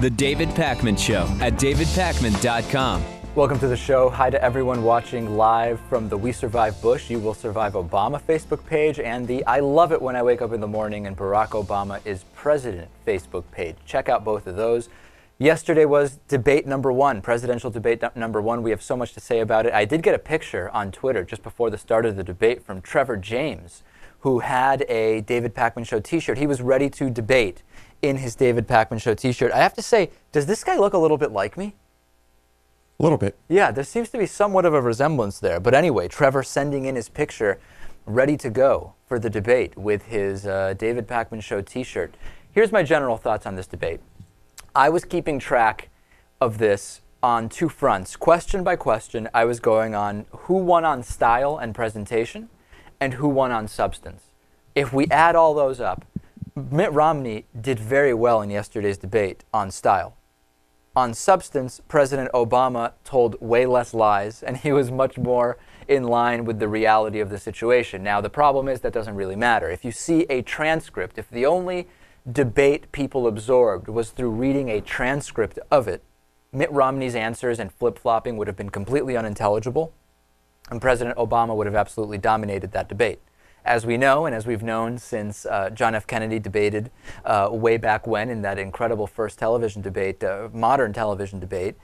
The David Pakman Show at davidpakman.com. Welcome to the show. Hi to everyone watching live from the We Survive Bush, You Will Survive Obama Facebook page and the I Love It When I Wake Up in the Morning and Barack Obama is President Facebook page. Check out both of those. Yesterday was debate number one, presidential debate number one. We have so much to say about it. I did get a picture on Twitter just before the start of the debate from Trevor James, who had a David Pakman Show t-shirt. He was ready to debate in his David Pakman Show t-shirt. I have to say, does this guy look a little bit like me? A little bit. Yeah, there seems to be somewhat of a resemblance there. But anyway, Trevor sending in his picture, ready to go for the debate with his David Pakman Show t-shirt. Here's my general thoughts on this debate. I was keeping track of this on two fronts. Question by question, I was going on who won on style and presentation and who won on substance. If we add all those up, Mitt Romney did very well in yesterday's debate on style. On substance, President Obama told way less lies, and he was much more in line with the reality of the situation. Now, the problem is that doesn't really matter. If you see a transcript, if the only debate people absorbed was through reading a transcript of it, Mitt Romney's answers and flip-flopping would have been completely unintelligible, and President Obama would have absolutely dominated that debate. As we know, and as we've known since John F. Kennedy debated way back when in that incredible first television debate, modern television debate,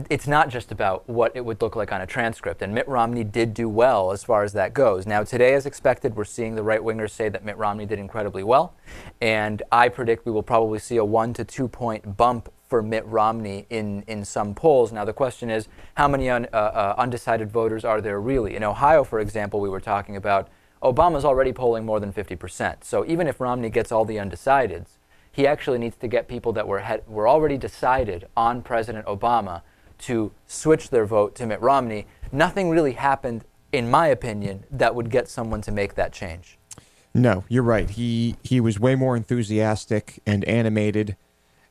it's not just about what it would look like on a transcript. And Mitt Romney did do well as far as that goes. Now, today, as expected, we're seeing the right-wingers say that Mitt Romney did incredibly well. And I predict we will probably see a 1 to 2 point bump for Mitt Romney in some polls. Now, the question is, how many undecided voters are there really? In Ohio, for example, we were talking about Obama's already polling more than 50%. So even if Romney gets all the undecideds, he actually needs to get people that were already decided on President Obama to switch their vote to Mitt Romney. Nothing really happened, in my opinion, that would get someone to make that change. No, you're right. He was way more enthusiastic and animated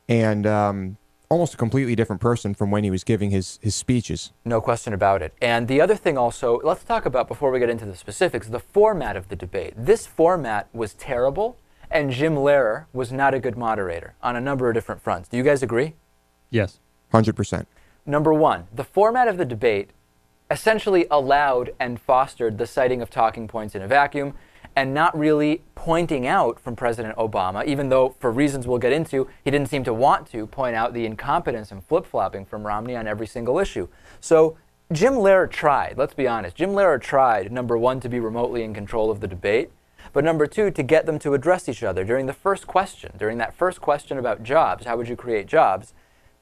and almost a completely different person from when he was giving his speeches. No question about it. And the other thing also, let's talk about, before we get into the specifics, the format of the debate. This format was terrible, and Jim Lehrer was not a good moderator on a number of different fronts. Do you guys agree? Yes. 100%. Number one, the format of the debate essentially allowed and fostered the citing of talking points in a vacuum and not really pointing out from President Obama, even though for reasons we'll get into, he didn't seem to want to point out the incompetence and flip-flopping from Romney on every single issue. So Jim Lehrer tried, let's be honest, Jim Lehrer tried, number one, to be remotely in control of the debate, but number two, to get them to address each other. During that first question about jobs, how would you create jobs,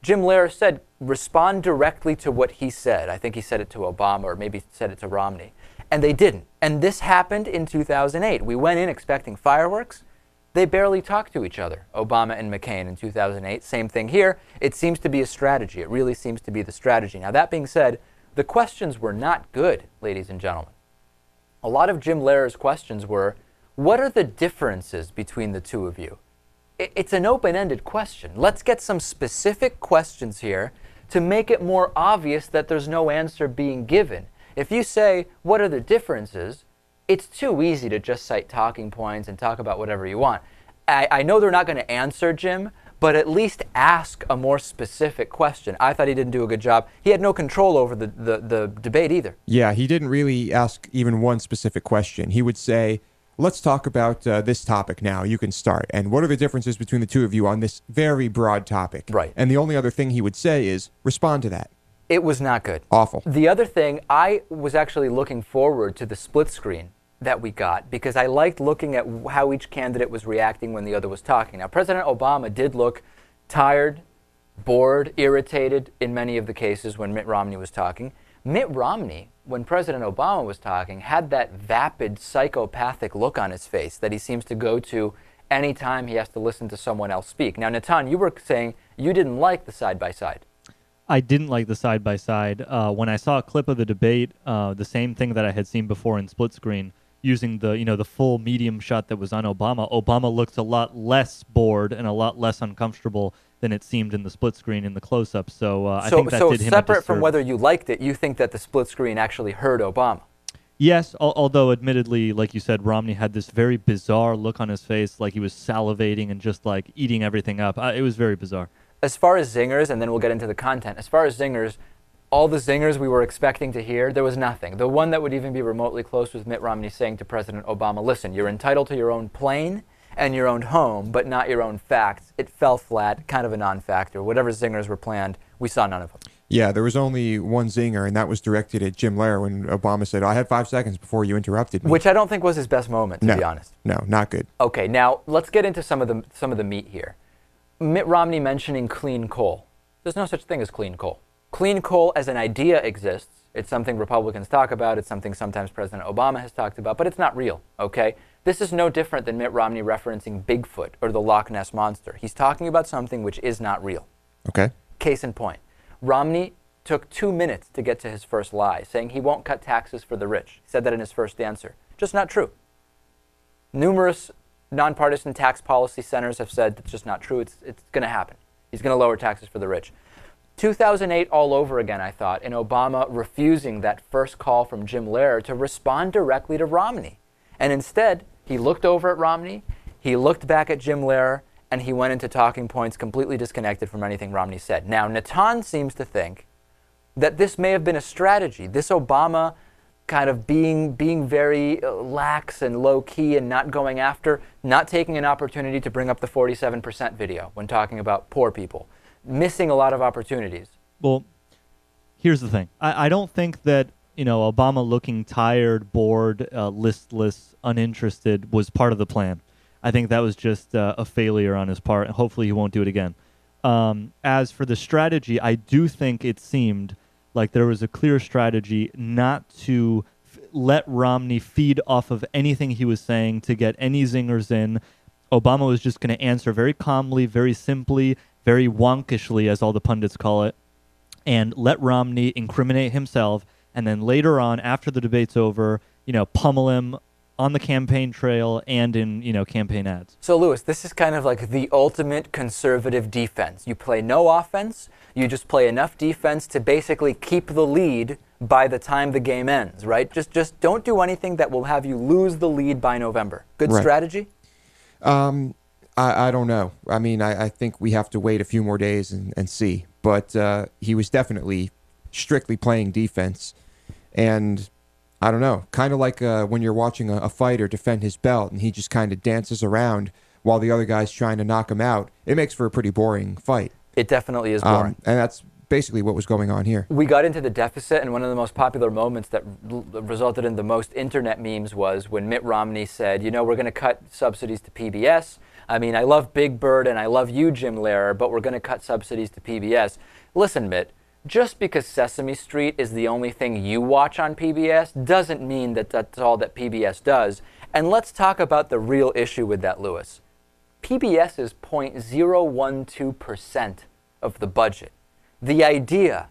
Jim Lehrer said, respond directly to what he said. I think he said it to Obama, or maybe said it to Romney. And they didn't. And this happened in 2008. We went in expecting fireworks. They barely talked to each other, Obama and McCain in 2008. Same thing here. It seems to be a strategy. It really seems to be the strategy. Now, that being said, the questions were not good, ladies and gentlemen. A lot of Jim Lehrer's questions were, what are the differences between the two of you? It's an open-ended question. Let's get some specific questions here to make it more obvious that there's no answer being given. If you say, what are the differences, it's too easy to just cite talking points and talk about whatever you want. I know they're not going to answer, Jim, but at least ask a more specific question. I thought he didn't do a good job. He had no control over the debate either. Yeah, he didn't really ask even one specific question. He would say, let's talk about this topic now. You can start. And what are the differences between the two of you on this very broad topic? Right. And the only other thing he would say is, respond to that. It was not good. Awful. The other thing, I was actually looking forward to the split screen that we got because I liked looking at how each candidate was reacting when the other was talking. Now, President Obama did look tired, bored, irritated in many of the cases when Mitt Romney was talking. Mitt Romney, when President Obama was talking, had that vapid, psychopathic look on his face that he seems to go to anytime he has to listen to someone else speak. Now, Natan, you were saying you didn't like the side-by-side. I didn't like the side-by-side. When I saw a clip of the debate, the same thing that I had seen before in split screen, using the full medium shot that was on Obama, Obama looked a lot less bored and a lot less uncomfortable than it seemed in the split screen in the close-up. So I think that did him a disservice. So separate from whether you liked it, you think that the split screen actually hurt Obama? Yes, although admittedly, like you said, Romney had this very bizarre look on his face, like he was salivating and just like eating everything up. It was very bizarre. as far as zingers, and then we'll get into the content, as far as zingers, all the zingers we were expecting to hear, there was nothing. The one that would even be remotely close was Mitt Romney saying to President Obama, listen, you're entitled to your own plane and your own home, but not your own facts. It fell flat, kind of a non-factor. Whatever zingers were planned, we saw none of them. Yeah, there was only one zinger, and that was directed at Jim Lehrer when Obama said, I had 5 seconds before you interrupted me. Which I don't think was his best moment, to be honest. No, not good. Okay, now let's get into some of the meat here. Mitt Romney mentioning clean coal. There's no such thing as clean coal. Clean coal as an idea exists. It's something Republicans talk about. It's something sometimes President Obama has talked about, but it's not real, okay? This is no different than Mitt Romney referencing Bigfoot or the Loch Ness Monster. He's talking about something which is not real. Okay. Case in point. Romney took 2 minutes to get to his first lie, saying he won't cut taxes for the rich. He said that in his first answer. Just not true. Numerous nonpartisan tax policy centers have said it's just not true. It's going to happen. He's going to lower taxes for the rich. 2008 all over again, I thought, and Obama refusing that first call from Jim Lehrer to respond directly to Romney. And instead, he looked over at Romney, he looked back at Jim Lehrer, and he went into talking points completely disconnected from anything Romney said. Now, Natan seems to think that this may have been a strategy. This Obama kind of being very lax and low-key and not going after, not taking an opportunity to bring up the 47% video when talking about poor people. Missing a lot of opportunities. Well, here's the thing. I don't think that, Obama looking tired, bored, listless, uninterested was part of the plan. I think that was just a failure on his part, and hopefully he won't do it again. As for the strategy, I do think it seemed like there was a clear strategy not to let Romney feed off of anything he was saying to get any zingers in. Obama was just going to answer very calmly, very simply, very wonkishly, as all the pundits call it, and let Romney incriminate himself, and then later on, after the debate's over, pummel him on the campaign trail and in, campaign ads. So, Lewis, this is kind of like the ultimate conservative defense. You play no offense, you just play enough defense to basically keep the lead by the time the game ends, right? Just don't do anything that will have you lose the lead by November. Good strategy? I don't know. I mean, I think we have to wait a few more days and see. But he was definitely strictly playing defense. And I don't know, kind of like when you're watching a fighter defend his belt and he just kind of dances around while the other guy's trying to knock him out. It makes for a pretty boring fight. It definitely is boring. And that's basically what was going on here. We got into the deficit, and one of the most popular moments that resulted in the most internet memes was when Mitt Romney said, we're going to cut subsidies to PBS. I mean, I love Big Bird and I love you, Jim Lehrer, but we're going to cut subsidies to PBS. Listen, Mitt, just because Sesame Street is the only thing you watch on PBS doesn't mean that that's all that PBS does. And let's talk about the real issue with that, Lewis. PBS is 0.012% of the budget. The idea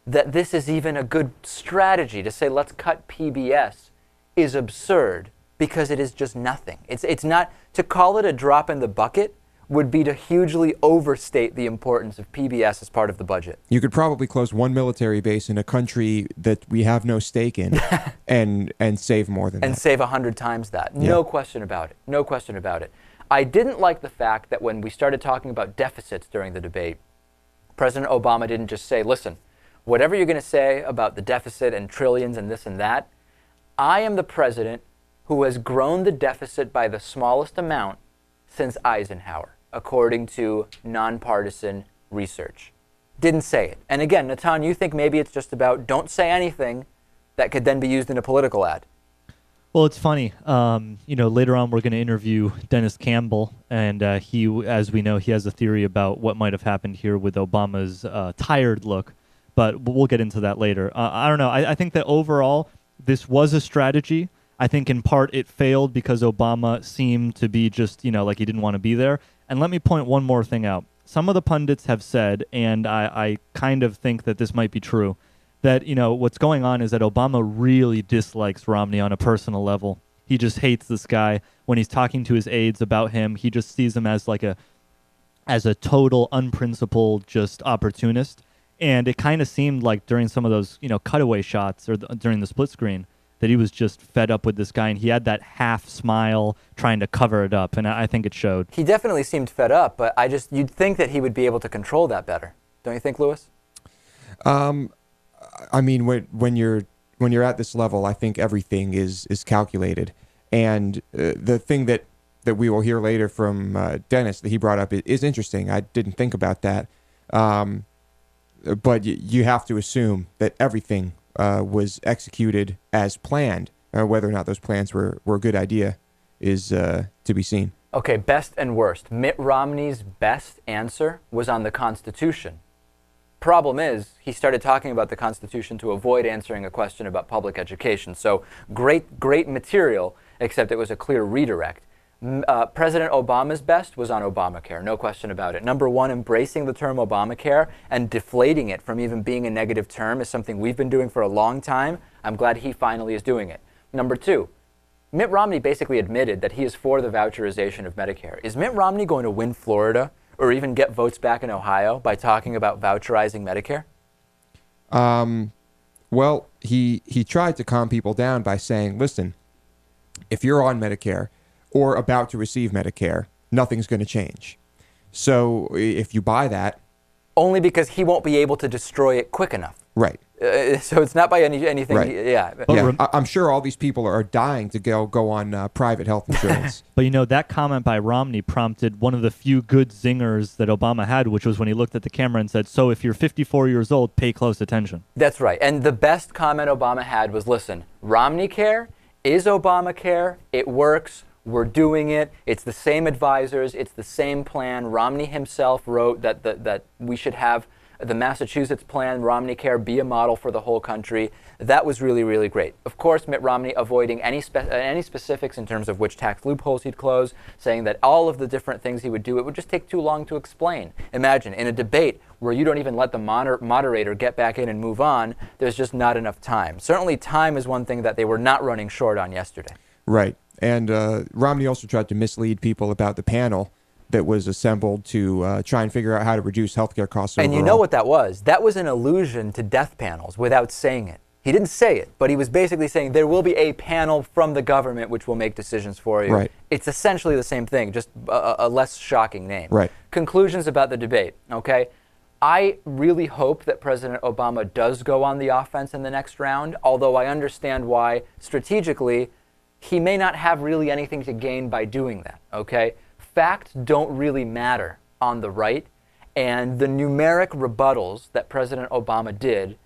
that this is even a good strategy to say let's cut PBS is absurd because it is just nothing. It's not, to call it a drop in the bucket would be to hugely overstate the importance of PBS as part of the budget. You could probably close one military base in a country that we have no stake in and save more than that. And save 100 times that. Yeah. No question about it. No question about it. I didn't like the fact that when we started talking about deficits during the debate, President Obama didn't just say, listen, whatever you're going to say about the deficit and trillions and this and that, I am the president who has grown the deficit by the smallest amount since Eisenhower, according to nonpartisan research. Didn't say it. And again, Natan, you think maybe it's just about don't say anything that could then be used in a political ad. Well, it's funny. Later on we're going to interview Dennis Campbell, and he, as we know, he has a theory about what might have happened here with Obama's tired look, but we'll get into that later. I don't know. I think that overall this was a strategy. I think in part it failed because Obama seemed to be just, like he didn't want to be there. And let me point one more thing out. Some of the pundits have said, and I kind of think that this might be true, that, what's going on is that Obama really dislikes Romney on a personal level. He just hates this guy. When he's talking to his aides about him, he just sees him as as a total unprincipled, just opportunist. And it kind of seemed like during some of those, cutaway shots or during the split screen that he was just fed up with this guy, and he had that half smile trying to cover it up, and I think it showed. He definitely seemed fed up, but you'd think that he would be able to control that better. Don't you think, Lewis? I mean, when you're at this level, I think everything is calculated. And the thing that we will hear later from Dennis that he brought up is interesting. I didn't think about that. But you have to assume that everything was executed as planned. Whether or not those plans were a good idea is to be seen. Okay, best and worst. Mitt Romney's best answer was on the Constitution. Problem is, he started talking about the Constitution to avoid answering a question about public education. So great material, except it was a clear redirect. President Obama's best was on Obamacare, no question about it. Number one, embracing the term Obamacare and deflating it from even being a negative term is something we've been doing for a long time. I'm glad he finally is doing it. Number two, Mitt Romney basically admitted that he is for the voucherization of Medicare. Is Mitt Romney going to win Florida or even get votes back in Ohio by talking about voucherizing Medicare? Well, he tried to calm people down by saying, listen, if you're on Medicare or about to receive Medicare, nothing's going to change. So if you buy that... Only because he won't be able to destroy it quick enough. Right. So it's not by anything. Right. Yeah. I'm sure all these people are dying to go on private health insurance. But that comment by Romney prompted one of the few good zingers that Obama had, which was when he looked at the camera and said, so if you're 54 years old, pay close attention. That's right. And the best comment Obama had was, listen, Romney Care is Obamacare. It works. We're doing it. It's the same advisors. It's the same plan. Romney himself wrote that we should have the Massachusetts plan, Romney Care, be a model for the whole country. That was really, really great. Of course, Mitt Romney avoiding any specifics in terms of which tax loopholes he'd close, saying that all of the different things he would do, it would just take too long to explain. Imagine, in a debate where you don't even let the moderator get back in and move on, there's just not enough time. Certainly time is one thing that they were not running short on yesterday. Right. And Romney also tried to mislead people about the panel that was assembled to try and figure out how to reduce healthcare costs overall. And you know what that was? That was an allusion to death panels without saying it. He didn't say it, but he was basically saying there will be a panel from the government which will make decisions for you. Right. It's essentially the same thing, just a less shocking name. Right. Conclusions about the debate, okay? I really hope that President Obama does go on the offense in the next round, although I understand why, strategically, he may not have really anything to gain by doing that, okay? Facts don't really matter on the right, and the numeric rebuttals that President Obama did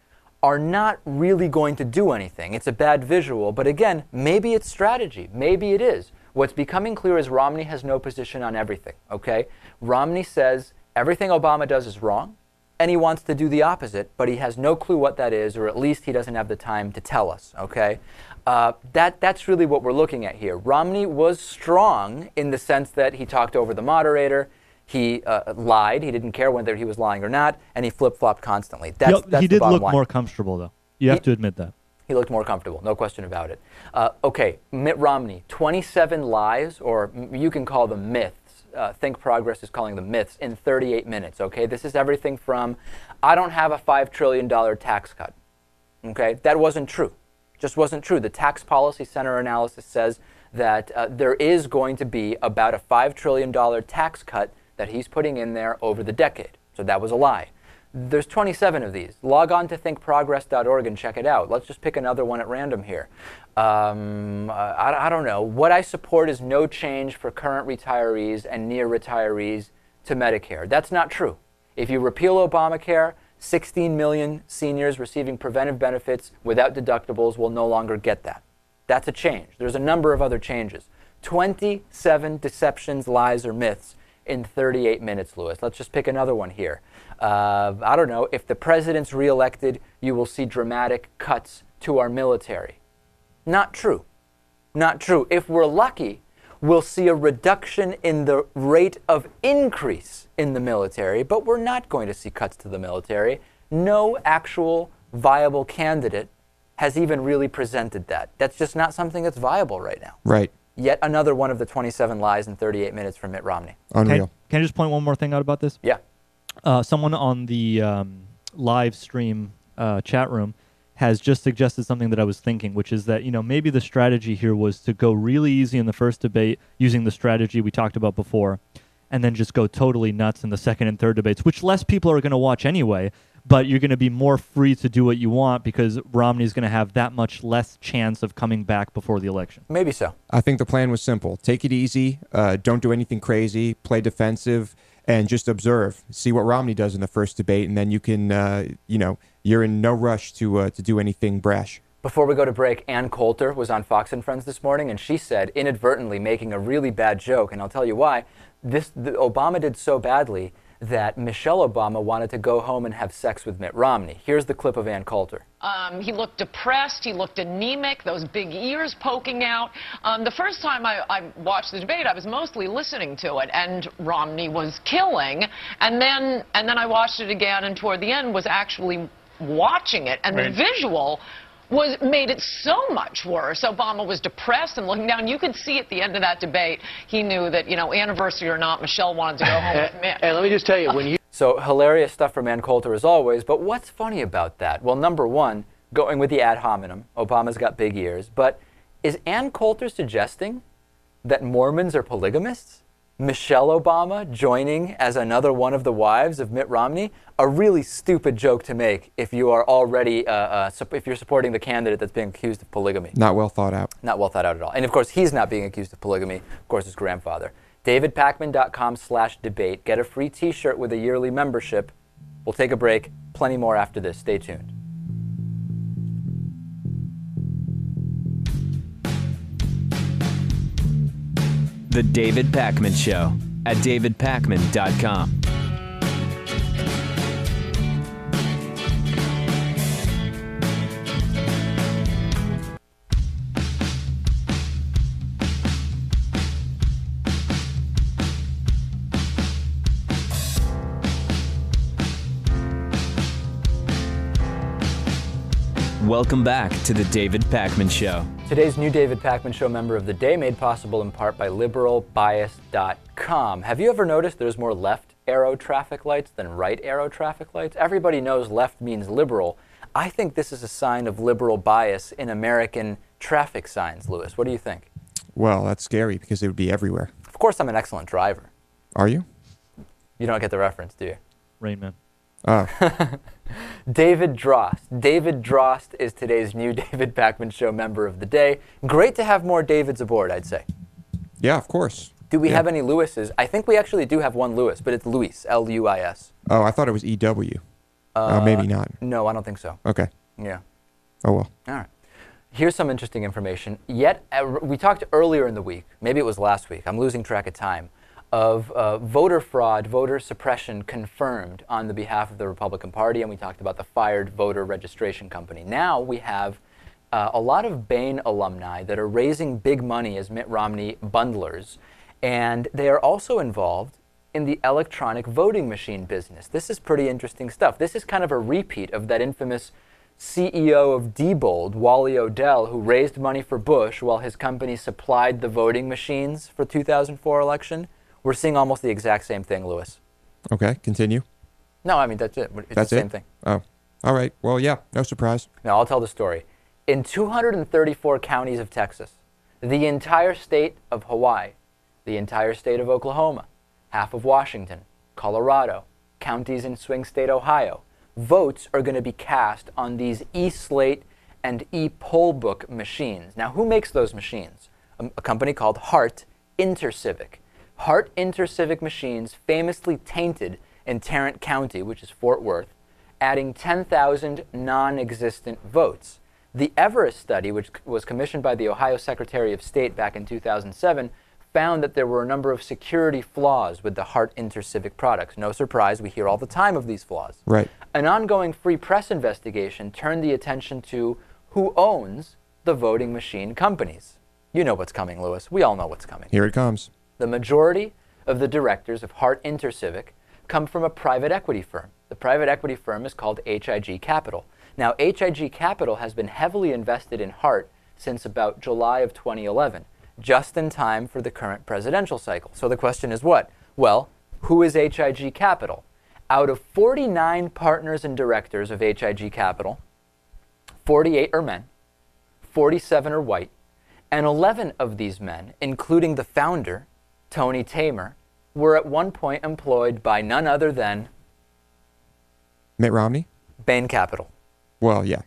are not really going to do anything. It's a bad visual, but again, maybe it's strategy. Maybe it is. What's becoming clear is Romney has no position on everything, okay? Romney says everything Obama does is wrong, and he wants to do the opposite, but he has no clue what that is, or at least he doesn't have the time to tell us, okay? That's really what we're looking at here. Romney was strong in the sense that he talked over the moderator, he lied, he didn't care whether he was lying or not, and he flip-flopped constantly. That's he did the bottom look line. more comfortable, though. You have to admit that. He looked more comfortable, no question about it. Okay, Mitt Romney, 27 lies, or you can call them myths. Think Progress is calling them myths, in 38 minutes, okay? This is everything from, I don't have a $5 trillion tax cut, okay? That wasn't true. Just wasn't true. The Tax Policy Center analysis says that there is going to be about a $5 trillion tax cut that he's putting in there over the decade. So that was a lie. There's 27 of these. Log on to thinkprogress.org and check it out. Let's just pick another one at random here. I don't know. What I support is no change for current retirees and near retirees to Medicare. That's not true. If you repeal Obamacare, 16 million seniors receiving preventive benefits without deductibles will no longer get that. That's a change. There's a number of other changes. 27 deceptions, lies, or myths in 38 minutes, Lewis. Let's just pick another one here. I don't know. If the president's reelected, you will see dramatic cuts to our military. Not true. Not true. If we're lucky, we'll see a reduction in the rate of increase in the military, but we're not going to see cuts to the military. No actual viable candidate has even really presented that. That's just not something that's viable right now. Right. Yet another one of the 27 lies in 38 minutes from Mitt Romney. Unreal. Can I just point one more thing out about this? Yeah. Someone on the live stream chat room has just suggested something that I was thinking, which is that, maybe the strategy here was to go really easy in the first debate using the strategy we talked about before, and then just go totally nuts in the second and third debates, which less people are going to watch anyway, but you're going to be more free to do what you want because Romney's going to have that much less chance of coming back before the election. Maybe so. I think the plan was simple. Take it easy. Don't do anything crazy. Play defensive and just observe. See what Romney does in the first debate, and then you can, you're in no rush to do anything brash. Before we go to break, Ann Coulter was on Fox and Friends this morning, and she said, inadvertently making a really bad joke, and I'll tell you why. Obama did so badly that Michelle Obama wanted to go home and have sex with Mitt Romney. Here's the clip of Ann Coulter. He looked depressed. He looked anemic, those big ears poking out. The first time I watched the debate, I was mostly listening to it, and Romney was killing. And then I watched it again, and toward the end was actually watching it, and the visual made it so much worse. Obama was depressed and looking down. You could see at the end of that debate, he knew that, anniversary or not, Michelle wanted to go home with Mitt. And let me just tell you, when you... So hilarious stuff from Ann Coulter as always, but what's funny about that? Well, number one, going with the ad hominem, Obama's got big ears, but is Ann Coulter suggesting that Mormons are polygamists? Michelle Obama joining as another one of the wives of Mitt Romney? A really stupid joke to make if you are already, if you're supporting the candidate that's being accused of polygamy. Not well thought out. Not well thought out at all. And of course, he's not being accused of polygamy. Of course, his grandfather. DavidPakman.com/debate. Get a free t-shirt with a yearly membership. We'll take a break. Plenty more after this. Stay tuned. The David Pakman Show at davidpakman.com. Welcome back to the David Pakman Show. Today's new David Pakman Show member of the day, made possible in part by liberalbias.com. Have you ever noticed there's more left arrow traffic lights than right arrow traffic lights? Everybody knows left means liberal. I think this is a sign of liberal bias in American traffic signs, Lewis. What do you think? Well, that's scary because it would be everywhere. Of course, I'm an excellent driver. Are you? You don't get the reference, do you? Rain Man. Oh. David Drost. David Drost is today's new David Pakman Show member of the day. Great to have more Davids aboard, I'd say. Yeah, of course. Do we have any Lewises? I think we actually do have one Lewis, but it's Luis, L-U-I-S. Oh, I thought it was E-W. Maybe not. No, I don't think so. Okay. Yeah. Oh, well. All right. Here's some interesting information. We talked earlier in the week, maybe it was last week, I'm losing track of time, of voter fraud, voter suppression confirmed on the behalf of the Republican Party, and we talked about the fired voter registration company. Now we have a lot of Bain alumni that are raising big money as Mitt Romney bundlers, and they are also involved in the electronic voting machine business. This is pretty interesting stuff. This is kind of a repeat of that infamous CEO of Diebold, Wally Odell, who raised money for Bush while his company supplied the voting machines for 2004 election. We're seeing almost the exact same thing, Lewis. Okay, continue. No, I mean, that's it. It's that's the same it? thing. Oh, all right. Well, yeah, no surprise. Now, I'll tell the story. In 234 counties of Texas, the entire state of Hawaii, the entire state of Oklahoma, half of Washington, Colorado, counties in swing state Ohio, votes are going to be cast on these e-slate and e-poll book machines. Now, who makes those machines? A company called Hart Intercivic. Hart Intercivic machines famously tainted in Tarrant County, which is Fort Worth, adding 10,000 non-existent votes. The Everest study, which was commissioned by the Ohio Secretary of State back in 2007, found that there were a number of security flaws with the Hart Intercivic products. No surprise, we hear all the time of these flaws. Right. An ongoing free press investigation turned the attention to who owns the voting machine companies. You know what's coming, Lewis. We all know what's coming. Here it comes. The majority of the directors of Hart Intercivic come from a private equity firm. The private equity firm is called HIG Capital. Now, HIG Capital has been heavily invested in Hart since about July of 2011, just in time for the current presidential cycle. So the question is what? Well, who is HIG Capital? Out of 49 partners and directors of HIG Capital, 48 are men, 47 are white, and 11 of these men, including the founder, Tony Tamer, were at one point employed by none other than Mitt Romney? Bain Capital. Well, yeah.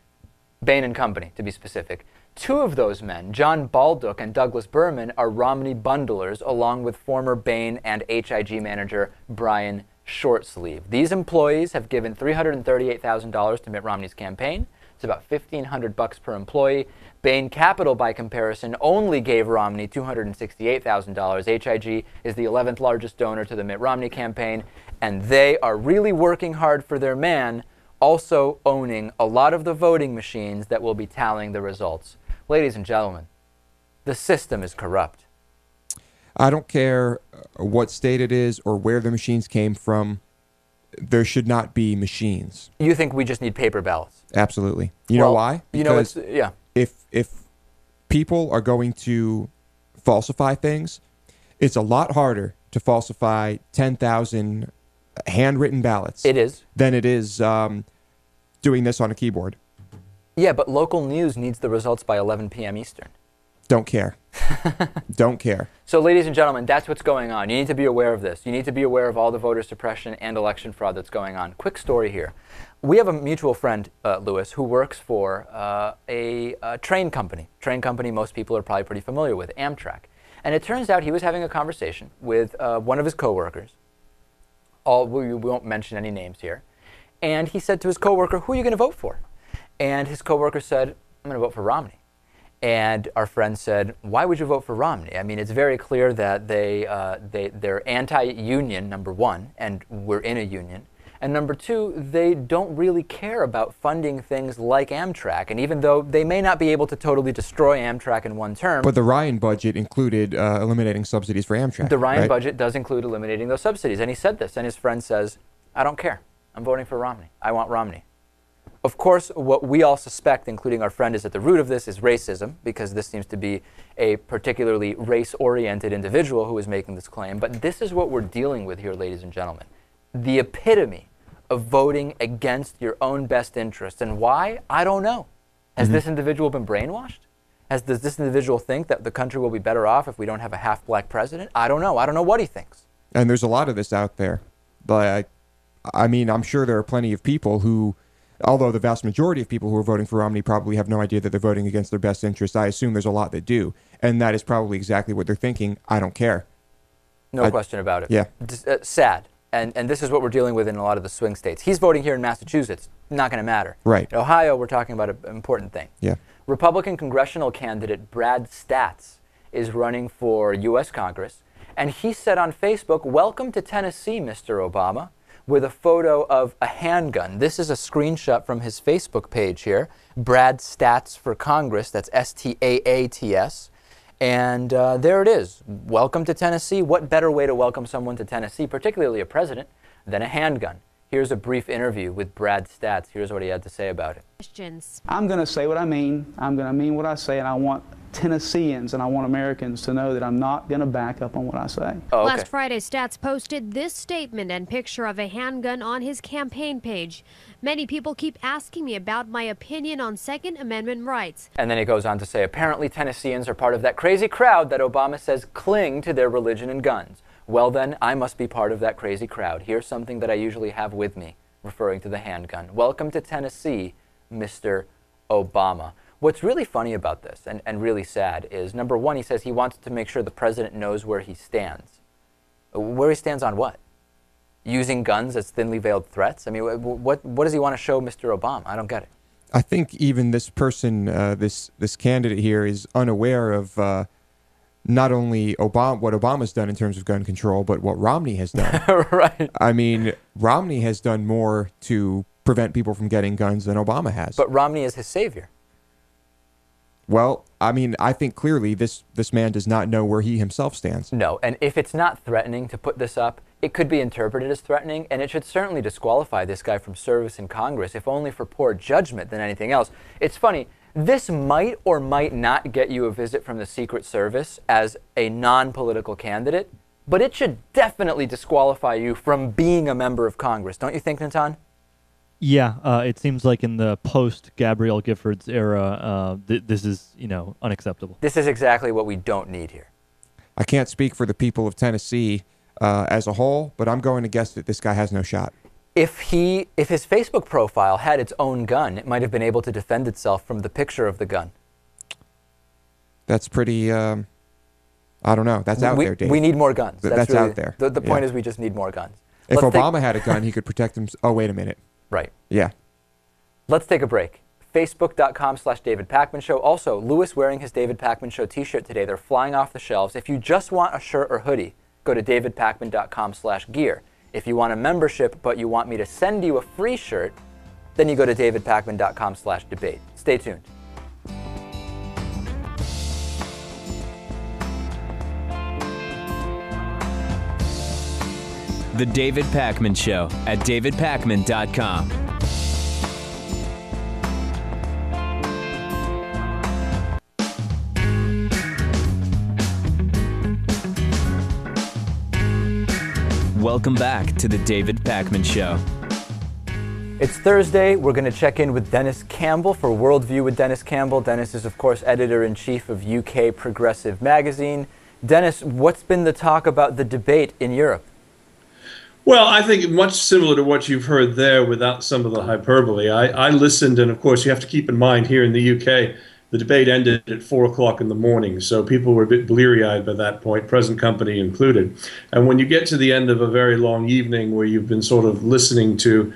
Bain and Company, to be specific. Two of those men, John Baldock and Douglas Berman, are Romney bundlers, along with former Bain and HIG manager Brian Shortsleeve. These employees have given $338,000 to Mitt Romney's campaign. It's about $1,500 per employee. Bain Capital, by comparison, only gave Romney $268,000. HIG is the 11th largest donor to the Mitt Romney campaign, and they are really working hard for their man, also owning a lot of the voting machines that will be tallying the results. Ladies and gentlemen, the system is corrupt. I don't care what state it is or where the machines came from. There should not be machines. You think we just need paper ballots? Absolutely. You know why? Because yeah. If people are going to falsify things, it's a lot harder to falsify 10,000 handwritten ballots. It is. Than it is doing this on a keyboard. Yeah, but local news needs the results by 11 p.m. Eastern. Don't care. Don't care. So, ladies and gentlemen, that's what's going on. You need to be aware of this. You need to be aware of all the voter suppression and election fraud that's going on. Quick story here. We have a mutual friend, Lewis, who works for a train company. Train company most people are probably pretty familiar with, Amtrak. And it turns out he was having a conversation with one of his coworkers. We won't mention any names here. And he said to his coworker, "Who are you going to vote for?" And his coworker said, "I'm going to vote for Romney." And our friend said, "Why would you vote for Romney? I mean, it's very clear that they're anti-union, number one, and we're in a union. And number two, they don't really care about funding things like Amtrak. And even though they may not be able to totally destroy Amtrak in one term." But the Ryan budget included eliminating subsidies for Amtrak. The Ryan right? budget does include eliminating those subsidies. And he said this, and his friend says, "I don't care. I'm voting for Romney. I want Romney." Of course, what we all suspect, including our friend, is at the root of this is racism, because this seems to be a particularly race-oriented individual who is making this claim. But this is what we're dealing with here, ladies and gentlemen. The epitome of voting against your own best interest. And why? I don't know. Has this individual been brainwashed? Does this individual think that the country will be better off if we don't have a half-black president? I don't know. I don't know what he thinks. And there's a lot of this out there. But I mean, I'm sure there are plenty of people who, although the vast majority of people who are voting for Romney probably have no idea that they're voting against their best interest, I assume there's a lot that do. And that is probably exactly what they're thinking. I don't care. No question about it. Yeah. Sad. And this is what we're dealing with in a lot of the swing states. He's voting here in Massachusetts. Not going to matter. Right. In Ohio, we're talking about an important thing. Yeah. Republican congressional candidate Brad Stats is running for U.S. Congress. And he said on Facebook, "Welcome to Tennessee, Mr. Obama," with a photo of a handgun. This is a screenshot from his Facebook page here. Brad Stats for Congress. That's STAATS. And there it is. Welcome to Tennessee. What better way to welcome someone to Tennessee, particularly a president, than a handgun? Here's a brief interview with Brad Stats. Here's what he had to say about it. I'm going to say what I mean. I'm going to mean what I say, and I want Tennesseans and I want Americans to know that I'm not going to back up on what I say. Oh, okay. Last Friday, Stats posted this statement and picture of a handgun on his campaign page. "Many people keep asking me about my opinion on Second Amendment rights." And then he goes on to say, apparently Tennesseans are part of that crazy crowd that Obama says cling to their religion and guns. Well then, I must be part of that crazy crowd. Here's something that I usually have with me, referring to the handgun. Welcome to Tennessee, Mr. Obama. What's really funny about this, and really sad, is number one, he says he wants to make sure the president knows where he stands. Where he stands on what? Using guns as thinly veiled threats? I mean, what does he want to show Mr. Obama? I don't get it. I think even this person, this candidate here, is unaware of not only what Obama's done in terms of gun control, but what Romney has done. Right. I mean, Romney has done more to prevent people from getting guns than Obama has. But Romney is his savior. Well, I mean, I think clearly this man does not know where he himself stands. No, and if it's not threatening to put this up, it could be interpreted as threatening, and it should certainly disqualify this guy from service in Congress, if only for poor judgment than anything else. It's funny, this might or might not get you a visit from the Secret Service as a non-political candidate, but it should definitely disqualify you from being a member of Congress. Don't you think, Natan? Yeah, it seems like in the post Gabrielle Giffords era, this is unacceptable. This is exactly what we don't need here. I can't speak for the people of Tennessee as a whole, but I'm going to guess that this guy has no shot. If his Facebook profile had its own gun, it might have been able to defend itself from the picture of the gun. That's pretty. I don't know. That's out there, Dave. We need more guns. That's really, out there. The point is we just need more guns. If Obama had a gun, he could protect himself. Oh, wait a minute. Right. Yeah. Let's take a break. Facebook.com/David Pakman Show. Also, Lewis wearing his David Pakman Show t-shirt today. They're flying off the shelves. If you just want a shirt or hoodie, go to davidpakman.com/gear. If you want a membership but you want me to send you a free shirt, then you go to davidpakman.com/debate. Stay tuned. The David Pakman Show at davidpakman.com. Welcome back to the David Pakman Show. It's Thursday. We're going to check in with Dennis Campbell for Worldview with Dennis Campbell. Dennis is, of course, editor-in-chief of UK Progressive Magazine. Dennis, what's been the talk about the debate in Europe? Well, I think much similar to what you've heard there without some of the hyperbole. I listened, and of course, you have to keep in mind here in the UK, the debate ended at 4 o'clock in the morning, so people were a bit bleary-eyed by that point, present company included. And when you get to the end of a very long evening where you've been sort of listening to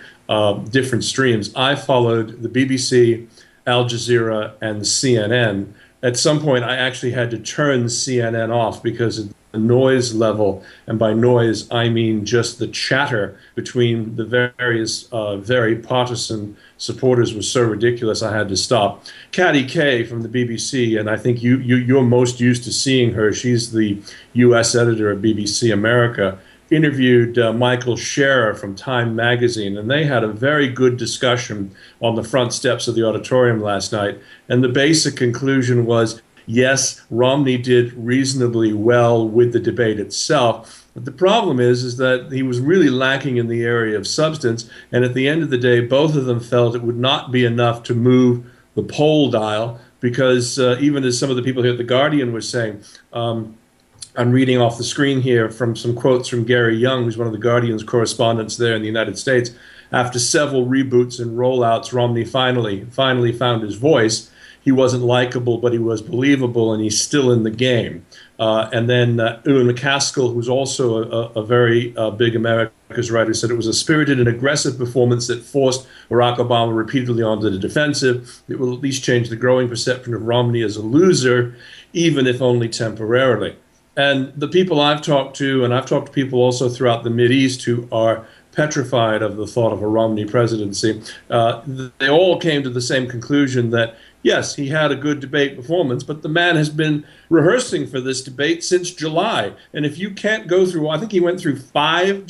different streams, I followed the BBC, Al Jazeera, and CNN. At some point, I actually had to turn CNN off because of the noise level, and by noise, I mean just the chatter between the various very partisan supporters was so ridiculous I had to stop. Katty Kay from the BBC, and I think you're most used to seeing her. She's the U.S. editor of BBC America, interviewed Michael Scherer from Time Magazine, and they had a very good discussion on the front steps of the auditorium last night. And the basic conclusion was, yes, Romney did reasonably well with the debate itself. But the problem is that he was really lacking in the area of substance. And at the end of the day, both of them felt it would not be enough to move the poll dial, because even as some of the people here at The Guardian were saying, I'm reading off the screen here from some quotes from Gary Young, who's one of the Guardian's correspondents there in the United States. After several reboots and rollouts, Romney finally found his voice. He wasn't likable, but he was believable, and he's still in the game. And then Ewan McCaskill, who's also a very big America's writer, said it was a spirited and aggressive performance that forced Barack Obama repeatedly onto the defensive. It will at least change the growing perception of Romney as a loser, even if only temporarily. And the people I've talked to, and I've talked to people also throughout the Mideast who are petrified of the thought of a Romney presidency, they all came to the same conclusion that, yes, he had a good debate performance, but the man has been rehearsing for this debate since July. And if you can't go through, I think he went through 5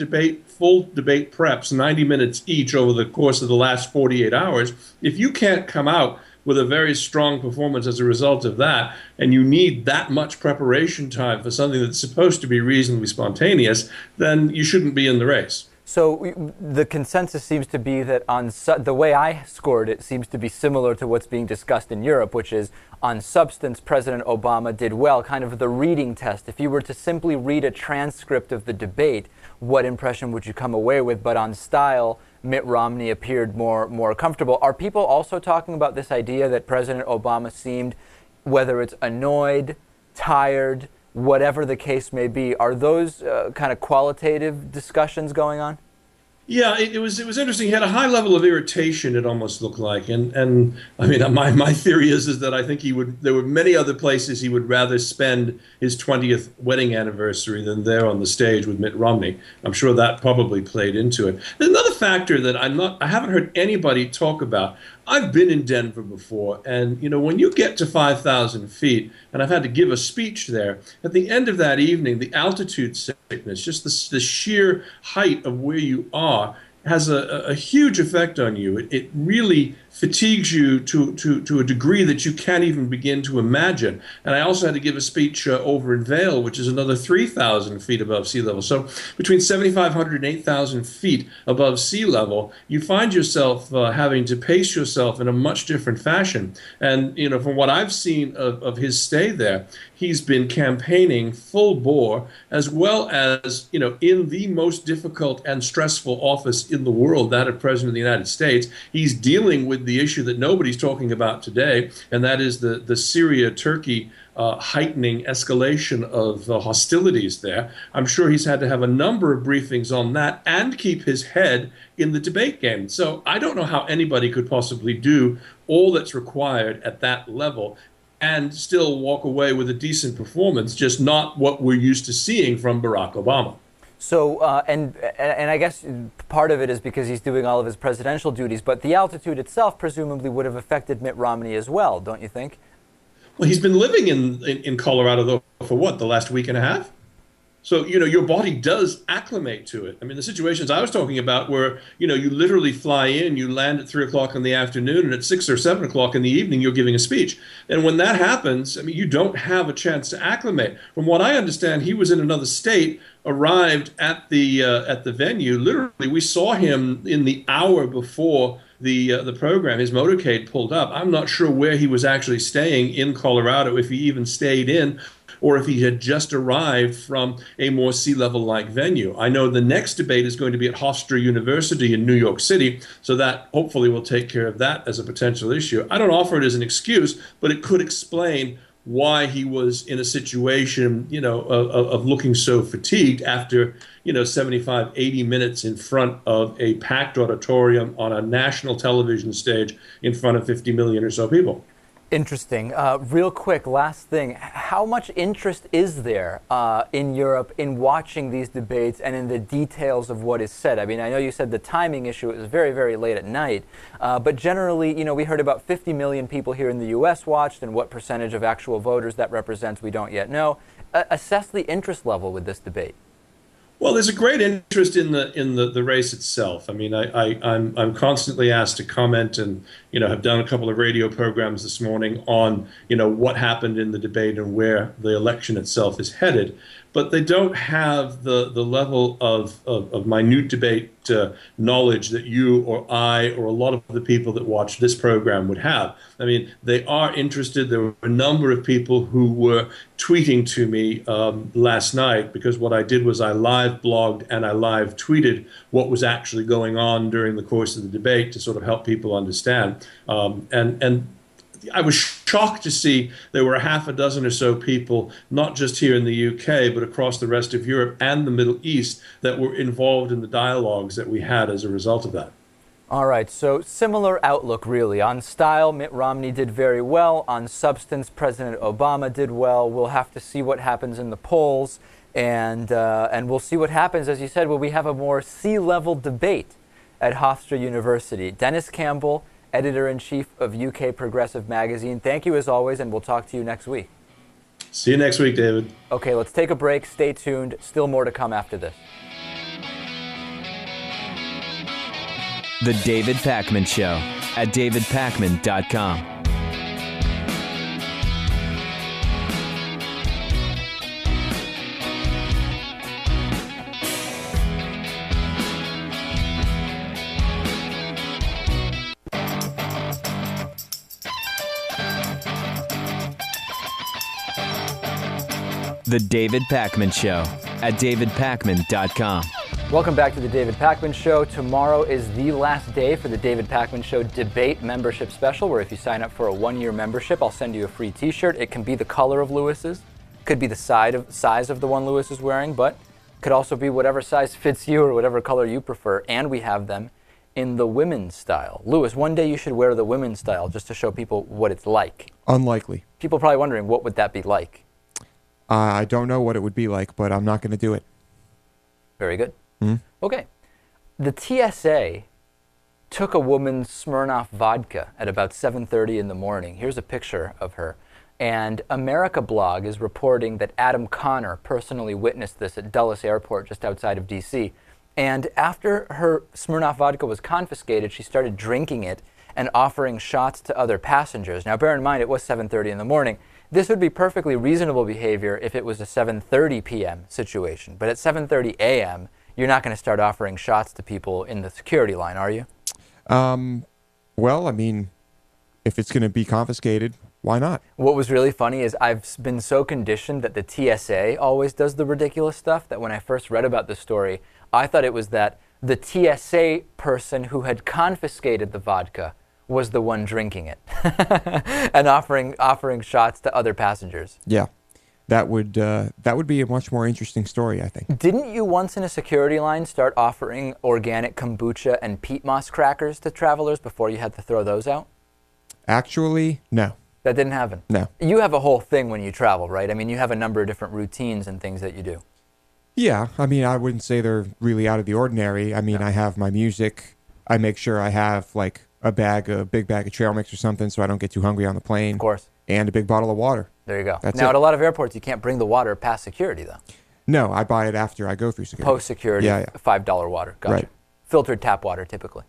full debate preps, 90 minutes each over the course of the last 48 hours. If you can't come out with a very strong performance as a result of that, and you need that much preparation time for something that's supposed to be reasonably spontaneous, then you shouldn't be in the race. So the consensus seems to be that the way I scored it seems to be similar to what's being discussed in Europe, which is on substance, President Obama did well, kind of the reading test. If you were to simply read a transcript of the debate, what impression would you come away with? But on style, Mitt Romney appeared more comfortable. Are people also talking about this idea that President Obama seemed, whether it's annoyed, tired, whatever the case may be, are those kind of qualitative discussions going on? Yeah, it was interesting. He had a high level of irritation, it almost looked like. And I mean, my theory is that I think there were many other places he would rather spend his 20th wedding anniversary than there on the stage with Mitt Romney. I'm sure that probably played into it. There's another factor that I haven't heard anybody talk about. I've been in Denver before, and when you get to 5,000 feet, and I've had to give a speech there, at the end of that evening, the altitude sickness, just the sheer height of where you are, has a huge effect on you. It really fatigues you to a degree that you can't even begin to imagine. And I also had to give a speech over in Vail, which is another 3,000 feet above sea level. So between 7,500 and 8,000 feet above sea level, you find yourself having to pace yourself in a much different fashion. And, you know, from what I've seen of his stay there, he's been campaigning full bore, as well as, you know, in the most difficult and stressful office in the world, that of President of the United States. He's dealing with the issue that nobody's talking about today, and that is the Syria-Turkey heightening escalation of hostilities there. I'm sure he's had to have a number of briefings on that and keep his head in the debate game. So I don't know how anybody could possibly do all that's required at that level and still walk away with a decent performance, just not what we're used to seeing from Barack Obama. So, and I guess part of it is because he's doing all of his presidential duties, but the altitude itself presumably would have affected Mitt Romney as well, don't you think? Well, he's been living in Colorado, though, for what, the last week and a half? So, you know, your body does acclimate to it. I mean, the situations I was talking about where, you know, you literally fly in, you land at 3 o'clock in the afternoon, and at 6 or 7 o'clock in the evening, you're giving a speech. And when that happens, I mean, you don't have a chance to acclimate. From what I understand, he was in another state, arrived at the venue. Literally, we saw him in the hour before the program. His motorcade pulled up. I'm not sure where he was actually staying in Colorado, if he even stayed in, or if he had just arrived from a more sea level-like venue. I know the next debate is going to be at Hofstra University in New York City, so that hopefully will take care of that as a potential issue. I don't offer it as an excuse, but it could explain why he was in a situation, you know, of looking so fatigued after, you know, 75, 80 minutes in front of a packed auditorium on a national television stage in front of 50 million or so people. Interesting. Real quick, last thing. How much interest is there in Europe in watching these debates and in the details of what is said? I mean, I know you said the timing issue is very, very late at night, but generally, you know, we heard about 50 million people here in the U.S. watched, and what percentage of actual voters that represents, we don't yet know. Assess the interest level with this debate. Well, there's a great interest in the race itself. I mean, I'm constantly asked to comment, and, you know, have done a couple of radio programs this morning on, you know, what happened in the debate and where the election itself is headed. But they don't have the level of minute debate knowledge that you or I or a lot of the people that watch this program would have. I mean, they are interested. There were a number of people who were tweeting to me last night, because what I did was I live blogged and I live tweeted what was actually going on during the course of the debate to sort of help people understand. And I was shocked to see there were a half a dozen or so people, not just here in the UK, but across the rest of Europe and the Middle East, that were involved in the dialogues that we had as a result of that. All right, so similar outlook, really. On style, Mitt Romney did very well. On substance, President Obama did well. We'll have to see what happens in the polls, and we'll see what happens, as you said, when we have a more sea-level debate at Hofstra University. Dennis Campbell, Editor-in-Chief of UK Progressive Magazine, thank you as always, and we'll talk to you next week. See you next week, David. Okay, let's take a break. Stay tuned. Still more to come after this. The David Pakman Show at davidpakman.com. The David Pakman Show at davidpakman.com. Welcome back to the David Pakman Show. Tomorrow is the last day for the David Pakman Show Debate Membership Special, where if you sign up for a one-year membership, I'll send you a free t-shirt. It can be the color of Lewis's, could be the size of the one Lewis is wearing, but could also be whatever size fits you or whatever color you prefer, and we have them in the women's style. Lewis, one day you should wear the women's style just to show people what it's like. Unlikely. People are probably wondering, what would that be like? I don't know what it would be like, but I'm not going to do it. Very good. Okay. The TSA took a woman's Smirnoff vodka at about 7:30 in the morning. Here's a picture of her. And America Blog is reporting that Adam Connor personally witnessed this at Dulles Airport just outside of D.C. And after her Smirnoff vodka was confiscated, she started drinking it and offering shots to other passengers. Now, bear in mind, it was 7:30 in the morning. This would be perfectly reasonable behavior if it was a 7:30 p.m. situation. But at 7:30 a.m., you're not going to start offering shots to people in the security line, are you? Well, I mean, if it's going to be confiscated, why not? What was really funny is I've been so conditioned that the TSA always does the ridiculous stuff that when I first read about this story, I thought it was that the TSA person who had confiscated the vodka was the one drinking it and offering shots to other passengers. Yeah, that would be a much more interesting story, I think. Didn't you once in a security line start offering organic kombucha and peat moss crackers to travelers before you had to throw those out? Actually, no. That didn't happen? No. You have a whole thing when you travel, right? I mean, you have a number of different routines and things that you do. Yeah, I mean, I wouldn't say they're really out of the ordinary. I mean, No. I have my music. I make sure I have like a big bag of trail mix or something so I don't get too hungry on the plane. Of course. And a big bottle of water. There you go. That's Now, it. at a lot of airports, you can't bring the water past security, though. No, I buy it after I go through security. Post-security, Yeah, yeah. $5 water. Gotcha. Right. Filtered tap water, typically.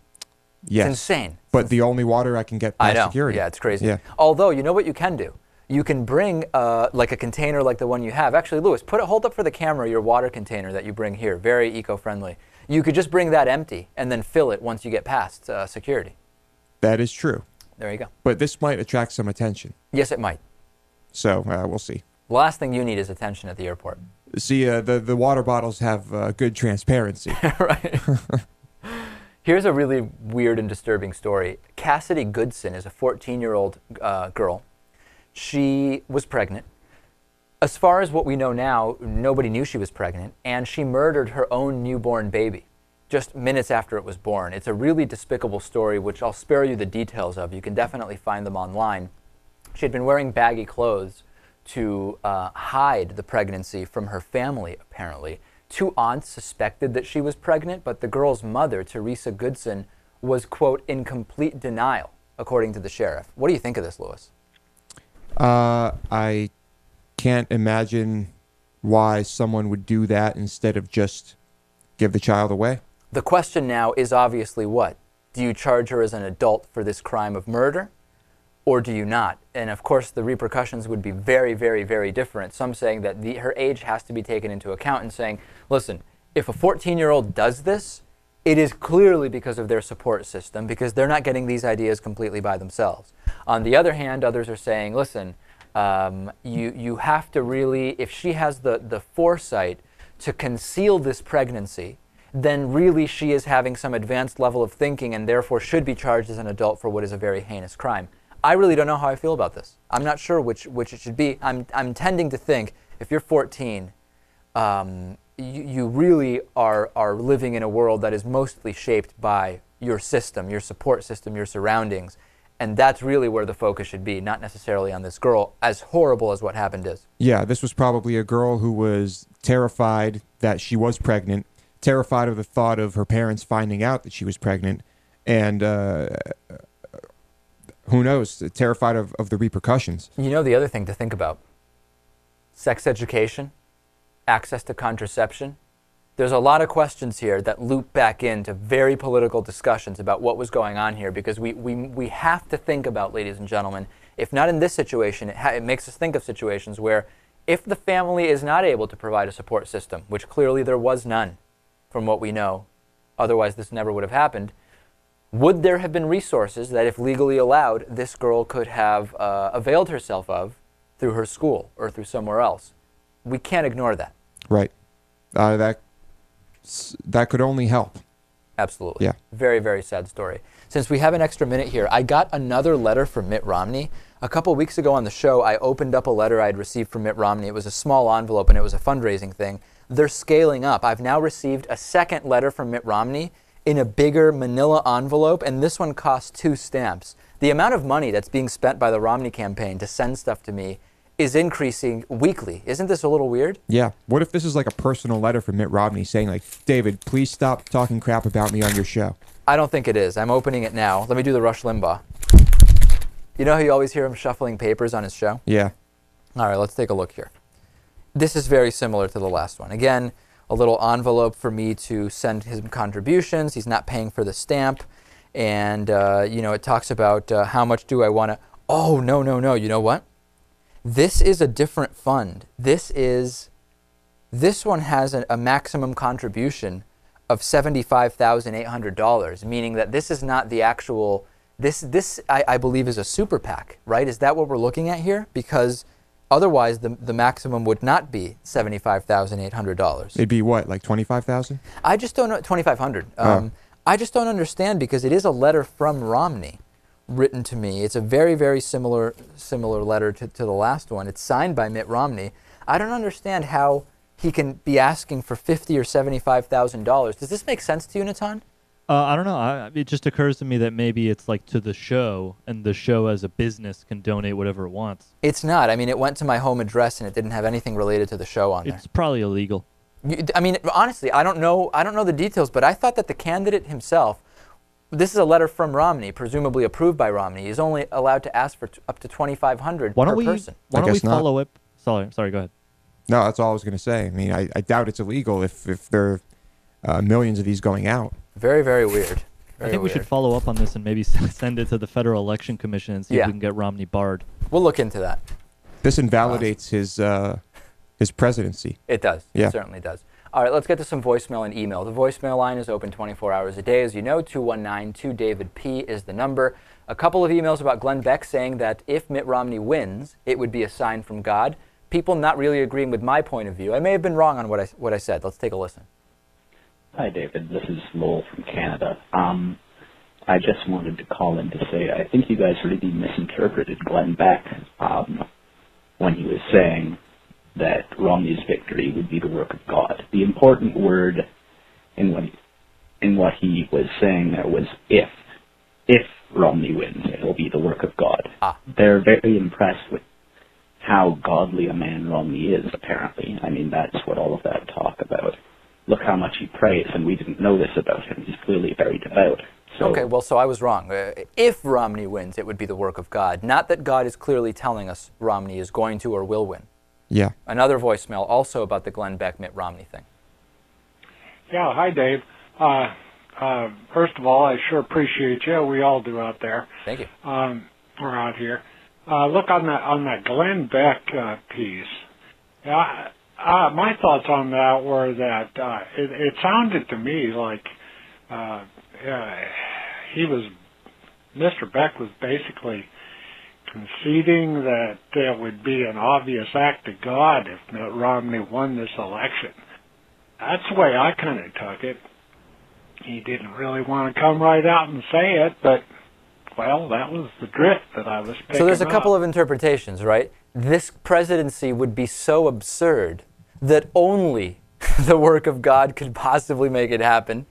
Yes. It's insane. But the only water I can get I past know. security. Yeah, it's crazy. Yeah. Although, you know what you can do? You can bring like a container like the one you have. Actually, Louis, hold up for the camera your water container that you bring here. Very eco-friendly. You could just bring that empty and then fill it once you get past security. That is true. There you go. But this might attract some attention. Yes, it might. So we'll see. The last thing you need is attention at the airport. See, the water bottles have good transparency. Right. Here's a really weird and disturbing story. Cassidy Goodson is a 14-year-old girl. She was pregnant. As far as what we know now, nobody knew she was pregnant, and she murdered her own newborn baby just minutes after it was born. It's a really despicable story, which I'll spare you the details of. You can definitely find them online. She had been wearing baggy clothes to hide the pregnancy from her family, apparently. Two aunts suspected that she was pregnant, but the girl's mother, Teresa Goodson, was, quote, in complete denial, according to the sheriff. What do you think of this, Louis? I can't imagine why someone would do that instead of just give the child away. The question now is obviously what? Do you charge her as an adult for this crime of murder, or do you not? And of course, the repercussions would be very, very, very different. Some saying that her age has to be taken into account and saying, listen, if a 14-year-old does this, it is clearly because of their support system, because they're not getting these ideas completely by themselves. On the other hand, others are saying, listen, you have to really, if she has the foresight to conceal this pregnancy, then really she is having some advanced level of thinking and therefore should be charged as an adult for what is a very heinous crime. I really don't know how I feel about this. I'm not sure which it should be. I'm tending to think if you're 14, you really are living in a world that is mostly shaped by your system, your support system, your surroundings. And that's really where the focus should be, not necessarily on this girl, as horrible as what happened is. Yeah, this was probably a girl who was terrified that she was pregnant, terrified of the thought of her parents finding out that she was pregnant, and who knows, terrified of the repercussions. You know the other thing to think about? Sex education, access to contraception. There's a lot of questions here that loop back into very political discussions about what was going on here, because we have to think about, ladies and gentlemen, if not in this situation, it makes us think of situations where if the family is not able to provide a support system, which clearly there was none from what we know, otherwise this never would have happened, would there have been resources that, if legally allowed, this girl could have availed herself of through her school or through somewhere else? We can't ignore that. Right. That could only help. Absolutely. Yeah. Very, very sad story. Since we have an extra minute here, I got another letter from Mitt Romney. A couple weeks ago on the show, I opened up a letter I'd received from Mitt Romney. It was a small envelope and it was a fundraising thing. They're scaling up. I've now received a second letter from Mitt Romney in a bigger manila envelope, and this one costs 2 stamps. The amount of money that's being spent by the Romney campaign to send stuff to me is increasing weekly. Isn't this a little weird? Yeah. What if this is like a personal letter from Mitt Romney saying, like, David, please stop talking crap about me on your show? I don't think it is. I'm opening it now. Let me do the Rush Limbaugh. You know how you always hear him shuffling papers on his show? Yeah. All right, let's take a look here. This is very similar to the last one. Again, a little envelope for me to send his contributions. He's not paying for the stamp. And, it talks about how much do I want to... Oh, no. You know what? This is a different fund. This one has a maximum contribution of $75,800, meaning that this is not the actual... This I believe is a super PAC, right? Is that what we're looking at here? Because otherwise the maximum would not be $75,800. It'd be what, like $25,000? I just don't know. $2,500. I just don't understand, because it is a letter from Romney written to me. It's a very, very similar letter to the last one. It's signed by Mitt Romney. I don't understand how he can be asking for $50,000 or $75,000. Does this make sense to you, Natan? I don't know. It just occurs to me that maybe it's like to the show, and the show as a business can donate whatever it wants. It's not. I mean, it went to my home address, and it didn't have anything related to the show on there. It's probably illegal. I mean, honestly, I don't know the details, but I thought that the candidate himself, this is a letter from Romney, presumably approved by Romney, is only allowed to ask for up to $2,500 per person. Why don't we not. follow up? Sorry, go ahead. No, that's all I was going to say. I mean, I doubt it's illegal if there are millions of these going out. Very, very weird. I think we should follow up on this and maybe send it to the Federal Election Commission and see if we can get Romney barred. We'll look into that. This invalidates his presidency. It does. Yeah. It certainly does. All right, let's get to some voicemail and email. The voicemail line is open 24 hours a day. As you know, 219-2-DAVID-P is the number. A couple of emails about Glenn Beck saying that if Mitt Romney wins, it would be a sign from God. People not really agreeing with my point of view. I may have been wrong on what I said. Let's take a listen. Hi, David. This is Lowell from Canada. I just wanted to call in to say I think you guys really misinterpreted Glenn Beck when he was saying that Romney's victory would be the work of God. The important word in what he was saying there was if. If Romney wins, it'll be the work of God. They're very impressed with how godly a man Romney is, apparently. I mean, that's what all of that talk about. Look how much he prays, and we didn't know this about him. He's clearly very devout. So, okay, well, so I was wrong. If Romney wins, it would be the work of God. Not that God is clearly telling us Romney is going to or will win. Yeah. Another voicemail also about the Glenn Beck, Mitt Romney thing. Yeah, hi, Dave. First of all, I sure appreciate you. We all do out there. Thank you. We're out here. Look, on that Glenn Beck piece, my thoughts on that were that it sounded to me like Mr. Beck was basically conceding that it would be an obvious act of God if Mitt Romney won this election. That's the way I kind of took it. He didn't really want to come right out and say it, but, well, that was the drift that I was picking up. So there's a couple of interpretations, right? This presidency would be so absurd that only the work of God could possibly make it happen.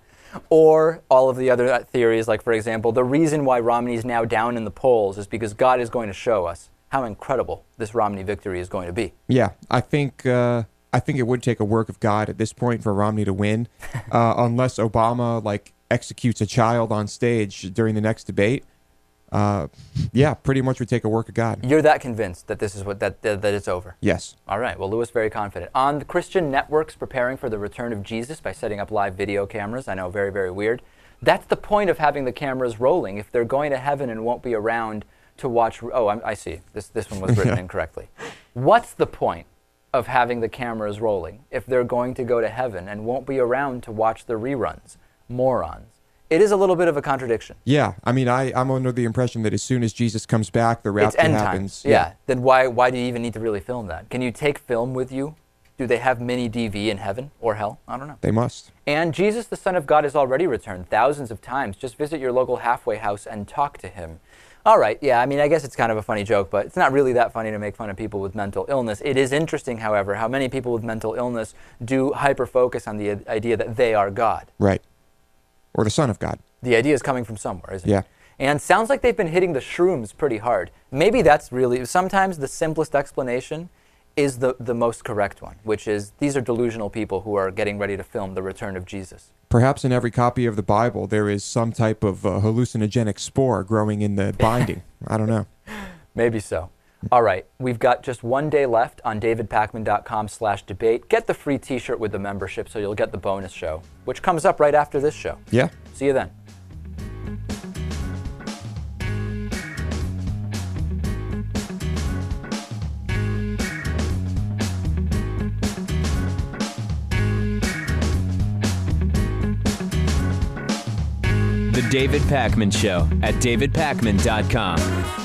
Or all of the other theories, like, for example, the reason why Romney's now down in the polls is because God is going to show us how incredible this Romney victory is going to be. Yeah, I think it would take a work of God at this point for Romney to win, unless Obama executes a child on stage during the next debate. Yeah, pretty much would take a work of God. You're that convinced that this is that it's over? Yes. All right. Well, Lewis, very confident. On the Christian networks preparing for the return of Jesus by setting up live video cameras. I know, very, very weird. That's the point of having the cameras rolling. If they're going to heaven and won't be around to watch... Oh, I see. This one was written incorrectly. What's the point of having the cameras rolling if they're going to go to heaven and won't be around to watch the reruns? Morons. It is a little bit of a contradiction. Yeah, I mean, I'm under the impression that as soon as Jesus comes back, the rapture happens. Yeah. Then why do you even need to really film that? Can you take film with you? Do they have mini DV in heaven or hell? I don't know. They must. And Jesus, the Son of God, has already returned thousands of times. Just visit your local halfway house and talk to him. All right, yeah, I mean, I guess it's kind of a funny joke, but it's not really that funny to make fun of people with mental illness. It is interesting, however, how many people with mental illness do hyper-focus on the idea that they are God. Right. Or the Son of God. The idea is coming from somewhere, isn't it? Yeah. And sounds like they've been hitting the shrooms pretty hard. Maybe that's really, sometimes the simplest explanation is the most correct one, which is these are delusional people who are getting ready to film the return of Jesus. Perhaps in every copy of the Bible there is some type of hallucinogenic spore growing in the binding. I don't know. Maybe so. All right, we've got just one day left on davidpakman.com/debate. Get the free t-shirt with the membership so you'll get the bonus show, which comes up right after this show. Yeah. See you then. David Pakman Show at davidpakman.com.